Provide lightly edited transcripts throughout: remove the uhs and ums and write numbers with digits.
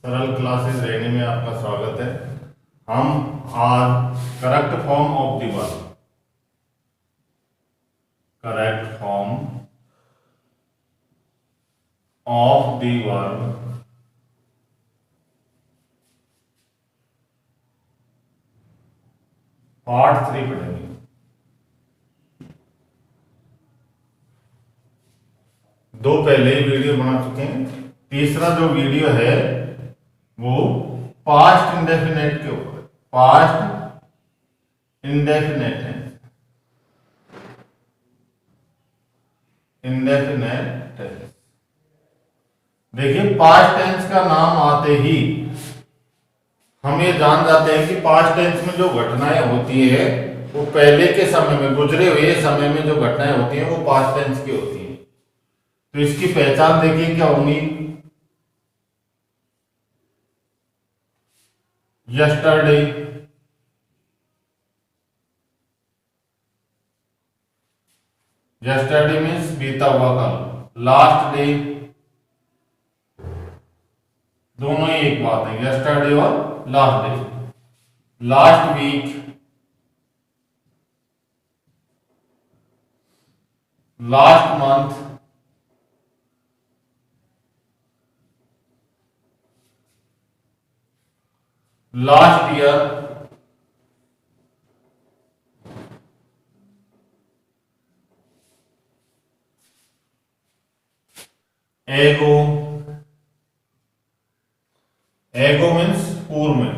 सरल क्लासेस रहने में आपका स्वागत है। हम आज correct form of the verb, correct form of the verb part 3 पढ़ेंगे। दो पहले ही वीडियो बना चुके हैं। तीसरा जो वीडियो है वो पास्ट इंडेफिनेट के ऊपर, पास्ट इंडेफिनेट है, इंडेफिनेट टेंस। देखिए, पास्ट टेंस का नाम आते ही हम ये जान जाते हैं कि पास्ट टेंस में जो घटनाएं होती है वो पहले के समय में, गुजरे हुए समय में जो घटनाएं होती हैं वो पास्ट टेंस की होती हैं। तो इसकी पहचान देखिए क्या होगी। यस्टरडे, यस्टरडे मीन्स बीता हुआ कल। लास्ट डे, दोनों ही एक बात है, यस्टरडे और last day. Last week, last month, last year, ago, ago means पूर्व में,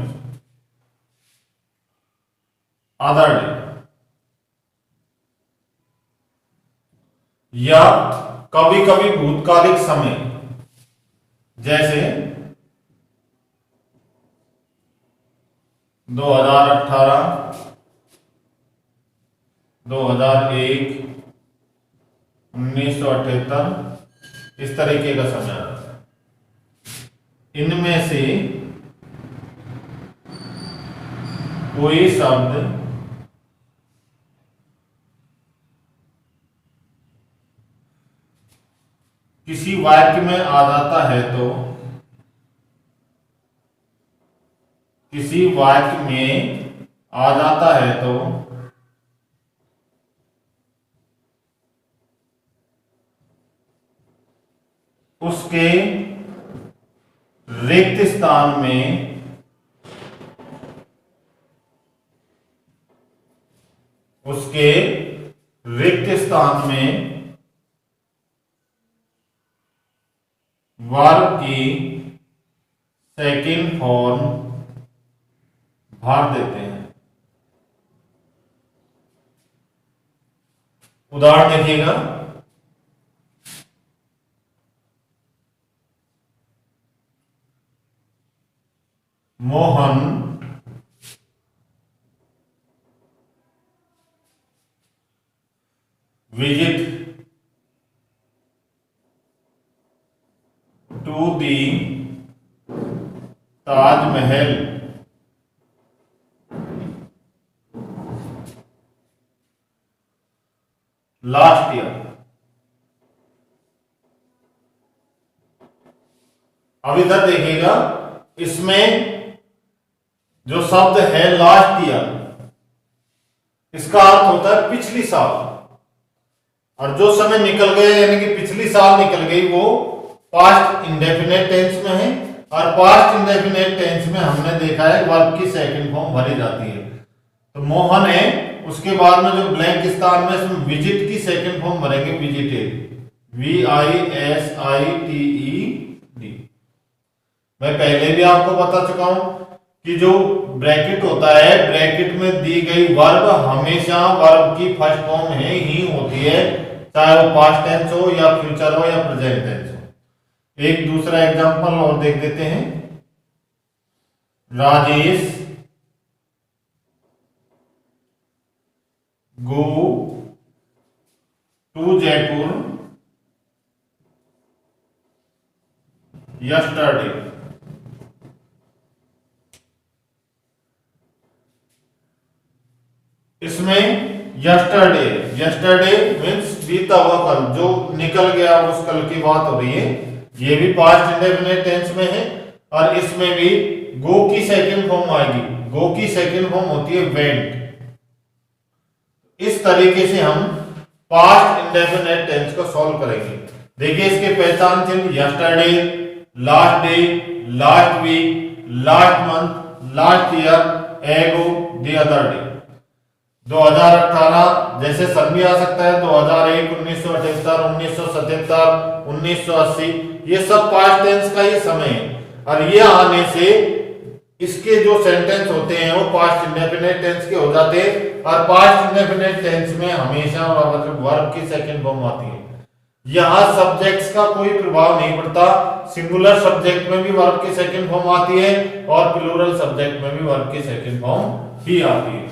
अदर डे, या कभी कभी भूतकालिक समय, जैसे 2018, 2001, 1978, इस तरीके का समय आता है। इनमें से कोई शब्द किसी वाक्य में आ जाता है तो, किसी वाक्य में आ जाता है तो उसके रिक्त स्थान में वर्ब की सेकंड फॉर्म भर देते हैं। उदाहरण देखिएगा। Mohan visit to the Taj Mahal last year. अब इधर देखिएगा, इसमें जो शब्द है लास्ट ईयर, इसका अर्थ होता है पिछली साल, और जो समय निकल गए यानी कि पिछली साल निकल गई वो पास्ट इंडेफिनेट टेंस में है। और पास्ट इंडेफिनेट टेंस में हमने देखा है वर्ब की सेकंड फॉर्म भरी जाती है। तो मोहन है, उसके बाद में जो ब्लैंक स्थान में इसमें विजिट की सेकंड फॉर्म भरेंगे, विजिटेड, VISITED। मैं पहले भी आपको बता चुका हूं कि जो ब्रैकेट होता है, ब्रैकेट में दी गई वर्ब हमेशा वर्ब की फर्स्ट फॉर्म ही होती है, चाहे वो पास्ट टेंस हो या फ्यूचर हो या प्रेजेंट टेंस हो। एक दूसरा एग्जांपल और देख देते हैं। Rajesh go to Jaipur yesterday. इसमें यस्टरडे, यस्टरडे मीन्स बीता हुआ कल, जो निकल गया उस कल की बात हो रही है। ये भी पास्ट इंडेफिनिट टेंस में है। और इसमें भी गो की सेकंड फॉर्म आएगी। गो की सेकंड फॉर्म होती है वेंट। इस तरीके से हम पास्ट इंडेफिनेट टेंस को सॉल्व करेंगे। देखिए इसके पहचान चिन्ह yesterday, last day, last week, last month, last year, ago, the other day. 2018 जैसे सन भी आ सकता है, 2001, 1978, 1977, 1980, ये सब पास्ट टेंस का ही समय है। और ये आने से इसके जो सेंटेंस होते हैं वो पास्ट इंडेफिनिट टेंस के हो जाते हैं। और पास्ट इंडेफिनिट टेंस में हमेशा मतलब वर्ब की सेकंड फॉर्म आती है। यहां सब्जेक्ट्स का कोई प्रभाव नहीं पड़ता। सिंगुलर सब्जेक्ट में भी वर्ब की सेकंड फॉर्म आती है और प्लूरल सब्जेक्ट में भी वर्ब की सेकंड फॉर्म ही आती है।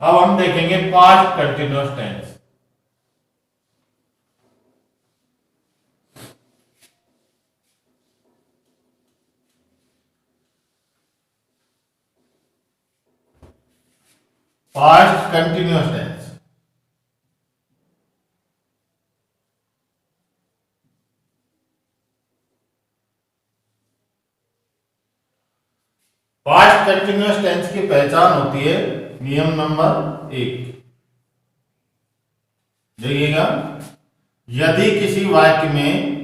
अब हम देखेंगे past continuous tense. Past continuous tense past continuous tense की पहचान होती है नियम नंबर 1। देखिएगा, यदि किसी वाक्य में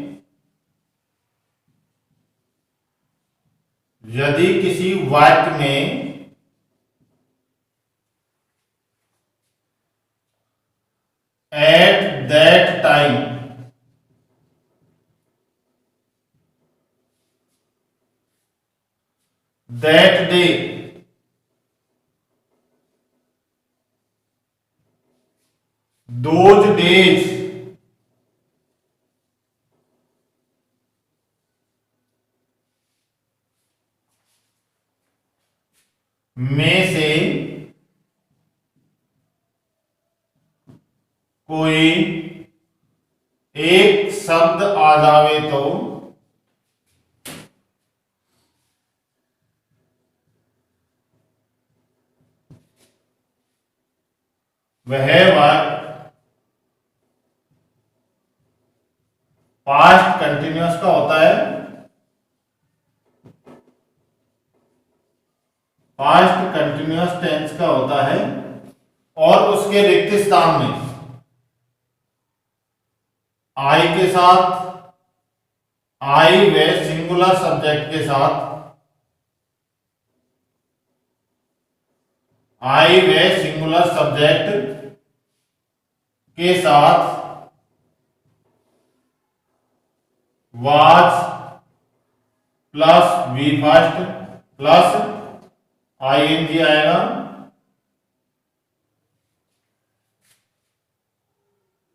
eight that time that day those days में से कोई एक शब्द आ जावे तो वह वाक्य पास्ट कंटिन्यूअस का होता है। पास्ट कंटिन्यूअस टेंस का होता है और उसके रिक्त स्थान में आई के साथ, आई व सिंगुलर सब्जेक्ट के साथ, आई व सिंगुलर सब्जेक्ट के साथ was plus V first plus ING आएगा।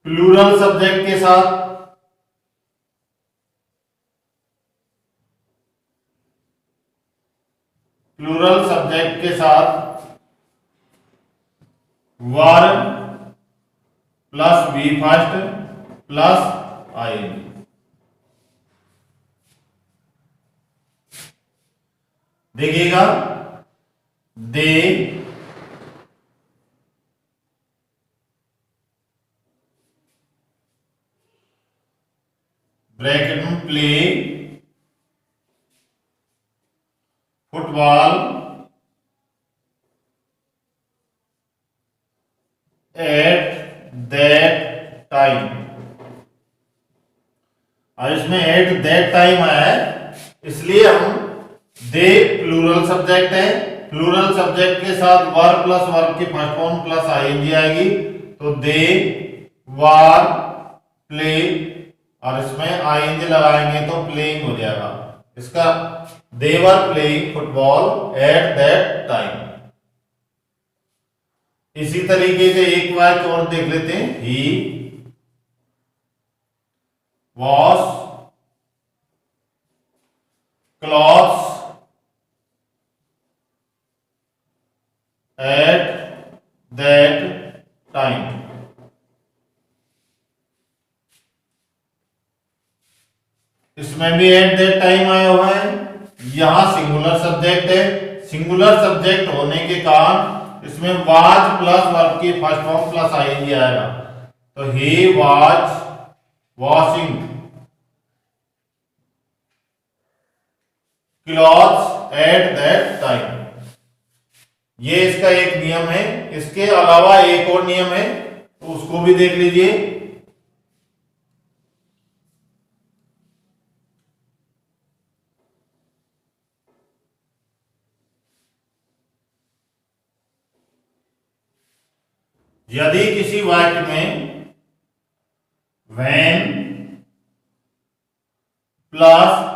प्लूरल सब्जेक्ट के साथ were plus V first plus ING. देखिएगा, दे ब्रैकेट में play football at that time. और इसमें एट दैट टाइम आया है, इसलिए हम दे प्लूरल सब्जेक्ट है। प्लूरल सब्जेक्ट के साथ वर प्लस वर्ब की फर्स्ट फॉर्म प्लस आईएनजी आएगी, तो दे वर प्ले, और इसमें आईएनजी लगाएंगे तो प्लेइंग हो जाएगा। इसका they were playing football at that time. इसी तरीके से एक वाक्य और देख लेते हैं, he wash clothes at that time. इसमें भी एट दैट टाइम आया हुआ है। यहां सिंगुलर सब्जेक्ट है, सिंगुलर सब्जेक्ट होने के कारण इसमें वाज प्लस वर्ब की फर्स्ट फॉर्म प्लस आईएनजी आएगा, तो he was washing clothes at that time. ये इसका एक नियम है। इसके अलावा एक और नियम है, तो उसको भी देख लीजिए। यदि किसी वाक्य में when प्लस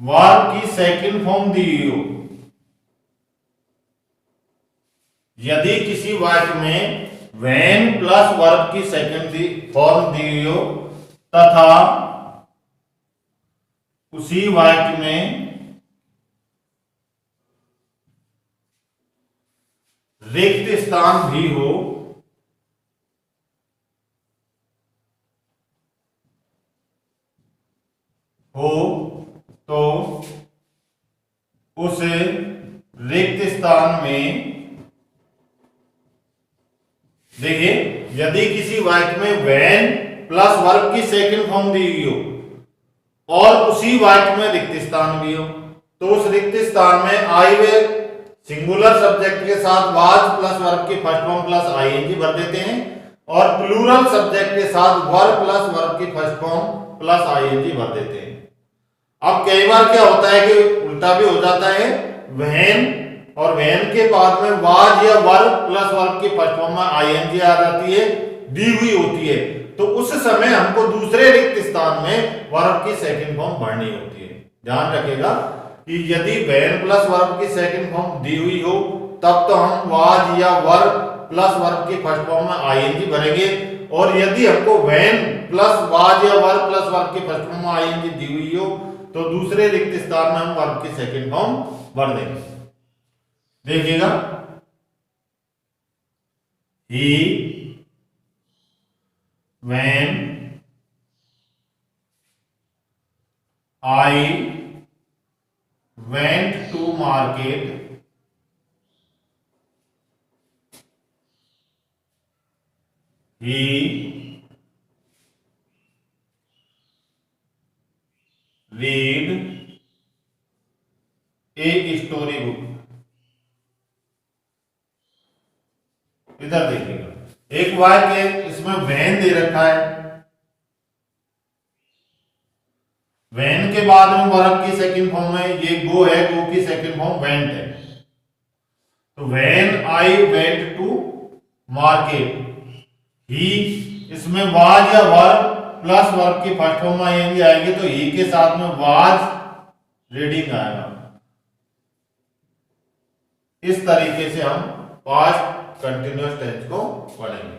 वर्ब की सेकंड फॉर्म दी हुई हो, यदि किसी वाक्य में when प्लस वर्ब की सेकंड फॉर्म दी हुई हो तथा उसी वाक्य में रिक्त स्थान भी हो तो उस रिक्त स्थान में देखिए, यदि किसी वाक्य में when प्लस वर्ब की सेकंड फॉर्म दी हुई हो और उसी वाक्य में रिक्त स्थान भी हो, तो उस रिक्त स्थान में आई वे सिंगुलर सब्जेक्ट के साथ वाज प्लस वर्ब की फर्स्ट फॉर्म प्लस आईएनजी भर देते हैं और प्लूरल सब्जेक्ट के साथ वर्ब प्लस वर्ब की फर्स्ट फॉर्म प्लस आईएनजी भर देते हैं। अब कई बार क्या होता है कि उल्टा भी हो जाता है, when और when के बाद में वाज या वर्ब प्लस वर्ब की फर्स्ट फॉर्म में आईएनजी आ जाती है, दी हुई होती है, तो उस समय हमको दूसरे रिक्त स्थान में वर्ब की सेकंड फॉर्म भरनी होती है। ध्यान रखिएगा कि यदि when प्लस वर्ब की सेकंड फॉर्म दी हुई हो तब तो हम वाज या वर्ब प्लस वर्ब की फर्स्ट फॉर्म में आईएनजी भरेंगे, और यदि हमको when प्लस वाज या वर्ब प्लस वर्ब की फर्स्ट फॉर्म में आईएनजी दी हुई हो तो दूसरे रिक्त स्थान में हम वर्ब की सेकंड फॉर्म भर देंगे। देखिएगा, he when I went to market he read a story book। इधर देखिएगा, एक वाक्य इसमें when दे रखा है, when के बाद में वर्ब की सेकंड फॉर्म में ये गो है, गो की सेकंड फॉर्म went है, तो when I went to market he, इसमें वाज या वर्ब प्लस वर्ब की फर्स्ट फॉर्म में आएगी तो ही के साथ में वाज रीडिंग आएगा। इस तरीके से हम पास्ट कंटिन्यूअस टेंस को पढ़ेंगे।